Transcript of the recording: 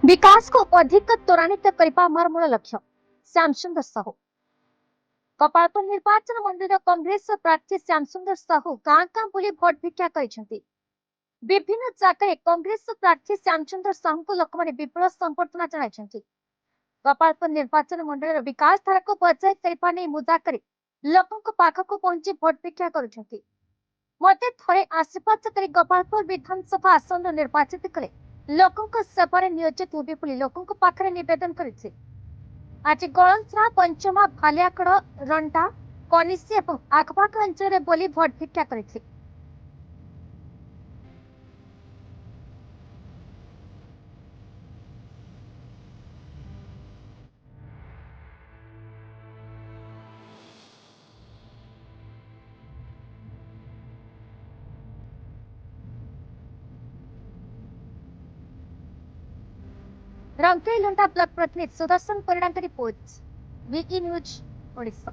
विकास को अधिक त्वरान्वित करने आमर मूल लक्ष्य श्यामसुंदर साहू कपालपुर निर्वाचन मंडल कांग्रेस प्रार्थी श्यामसुंदर साहू गाँ गाँ बुली भोट भिक्षा कर विभिन्न जगह कांग्रेस प्रार्थी श्यामसुंदर साहू को लोक मैंने विपुल संबर्धना जनाई कपालपुर निर्वाचन मंडल विकास धारा को बजाय करने मुदा कर लोकों पाखक पहुंची भोट भिक्षा कर मते थरे आशीर्वाद कर गोपालपुर विधानसभा आसन निर्वाचित करे लोकों सेवारे नियोजित होबे बोली लोकों पाखरे निवेदन करिछि। आज गलंसरा पंचमा भालियाकड़ रंटा कनिसी एवं आखपाख अंचल बोली भोट भिक्षा करिछि। रंगई लंटा ब्लॉक प्रतिनिधि सुदर्शन परिणाम रिपोर्ट वीई न्यूज ओडिशा।